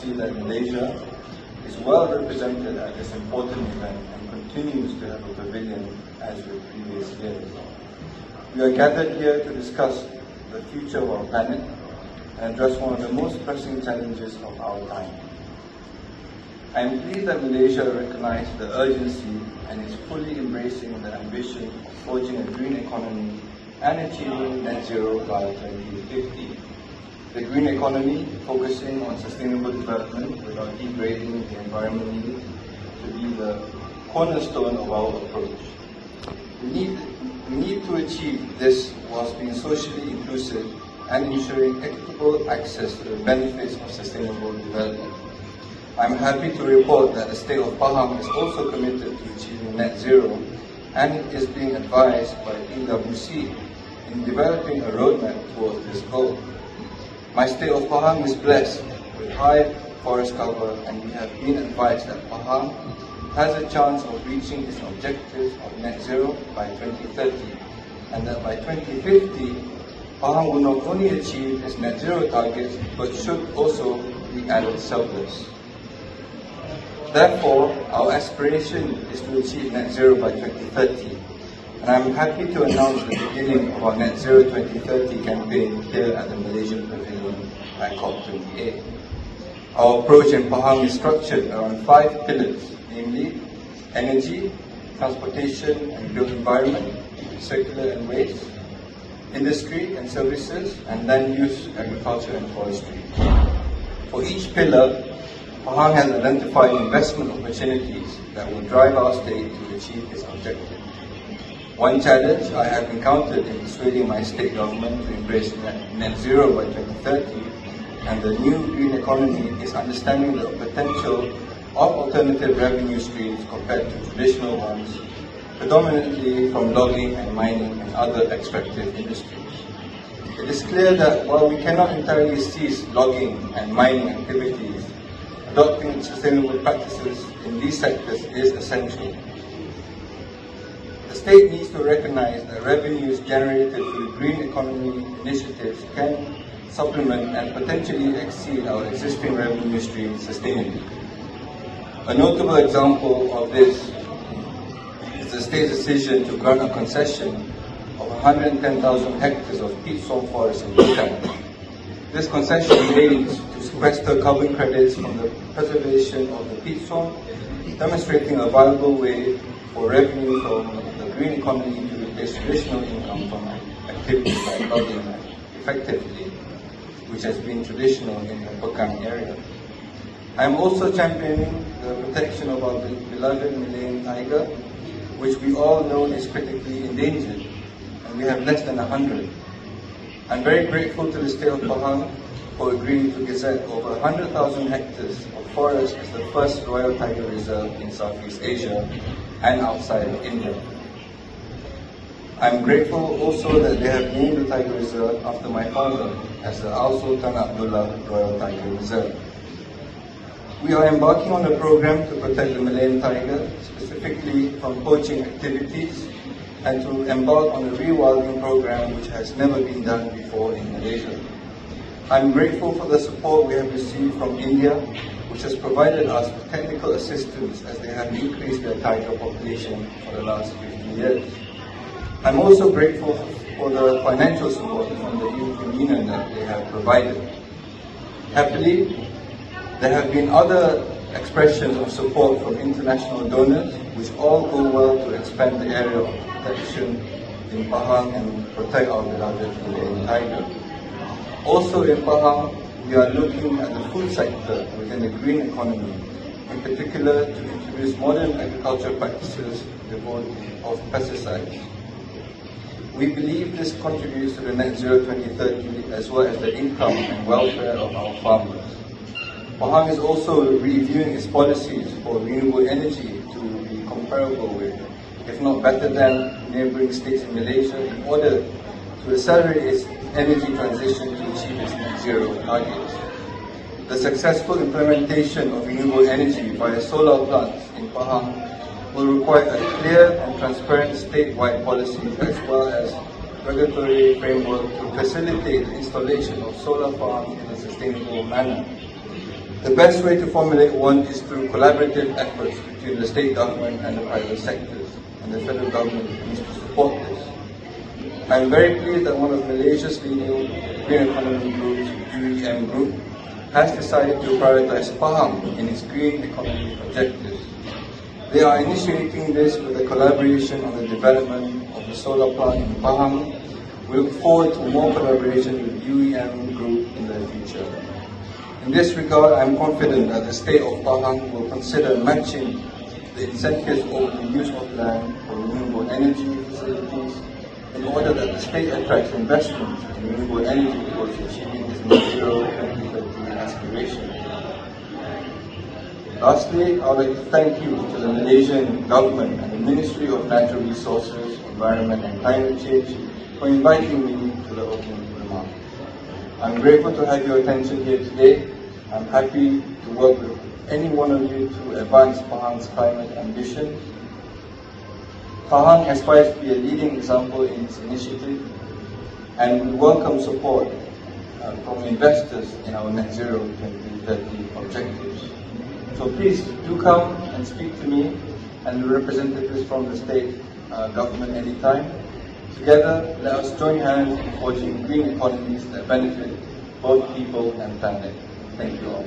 see that Malaysia is well represented at this important event and continues to have a pavilion as with previous years. We are gathered here to discuss the future of our planet and address one of the most pressing challenges of our time. I am pleased that Malaysia recognized the urgency and is fully embracing the ambition of forging a green economy and achieving net zero by 2050. The green economy, focusing on sustainable development without degrading the environment, needs to be the cornerstone of our approach. We need to achieve this whilst being socially inclusive and ensuring equitable access to the benefits of sustainable development. I am happy to report that the state of Pahang is also committed to achieving net zero and is being advised by PwC in developing a roadmap towards this goal. My state of Pahang is blessed with high forest cover, and we have been advised that Pahang has a chance of reaching its objective of net zero by 2030, and that by 2050, Pahang will not only achieve its net zero targets, but should also be added surplus. Therefore, our aspiration is to achieve net zero by 2030, and I'm happy to announce the beginning of our net zero 2030 campaign here at the Malaysia Pavilion at COP28. Our approach in Pahang is structured around 5 pillars, namely energy, transportation and built environment, circular and waste, industry and services, and land use, agriculture and forestry. For each pillar, Pahang has identified investment opportunities that will drive our state to achieve its objective. One challenge I have encountered in persuading my state government to embrace net zero by 2030 and the new green economy is understanding the potential of alternative revenue streams compared to traditional ones, predominantly from logging and mining and other extractive industries. It is clear that while we cannot entirely cease logging and mining activities, adopting sustainable practices in these sectors is essential. The state needs to recognize that revenues generated through green economy initiatives can supplement and potentially exceed our existing revenue streams sustainably. A notable example of this is the state's decision to grant a concession of 110,000 hectares of peat swamp forest in Bhutan. This concession aims to sequester carbon credits from the preservation of the peat swamp, demonstrating a viable way for revenue from the green economy to replace traditional income from activities like logging effectively, which has been traditional in the Pekang area. I am also championing the protection of our beloved Malayan tiger, which we all know is critically endangered, and we have less than 100. I'm very grateful to the state of Pahang for agreeing to gazette over 100,000 hectares of forest as the first Royal Tiger Reserve in Southeast Asia and outside of India. I'm grateful also that they have named the Tiger Reserve after my father as the Al-Sultan Abdullah Royal Tiger Reserve. We are embarking on a program to protect the Malayan tiger, specifically from poaching activities, and to embark on a rewilding program which has never been done before in Malaysia. I'm grateful for the support we have received from India, which has provided us with technical assistance as they have increased their tiger population for the last 50 years. I'm also grateful for the financial support from the European Union that they have provided. Happily, there have been other expressions of support from international donors, which all go well to expand the area of protection in Pahang and protect our beloved Malayan tiger. Also in Pahang, we are looking at the food sector within the green economy, in particular to introduce modern agricultural practices devoid of pesticides. We believe this contributes to the net zero 2030 as well as the income and welfare of our farmers. Pahang is also reviewing its policies for renewable energy to be comparable with, if not better than, neighbouring states in Malaysia in order to accelerate its energy transition to achieve its net zero targets. The successful implementation of renewable energy via solar plants in Pahang will require a clear and transparent statewide policy as well as regulatory framework to facilitate the installation of solar farms in a sustainable manner. The best way to formulate one is through collaborative efforts between the state government and the private sectors, and the federal government needs to support this. I am very pleased that one of Malaysia's leading green economy groups, UEM Group, has decided to prioritize Pahang in its green economy objectives. They are initiating this with a collaboration on the development of the solar plant in Pahang. We look forward to more collaboration with UEM Group in the future. In this regard, I am confident that the state of Pahang will consider matching the incentives of the use of land for renewable energy facilities in order that the state attracts investment in renewable energy towards achieving its net zero 2030 aspiration. Lastly, I would like to thank you to the Malaysian government and the Ministry of Natural Resources, Environment and Climate Change for inviting me to the opening remarks. I'm grateful to have your attention here today. I'm happy to work with any one of you to advance Pahang's climate ambition. Pahang aspires to be a leading example in its initiative, and we welcome support from investors in our net zero 2030 objectives. So please do come and speak to me and the representatives from the state government anytime. Together, let us join hands in forging green economies that benefit both people and planet. Thank you all.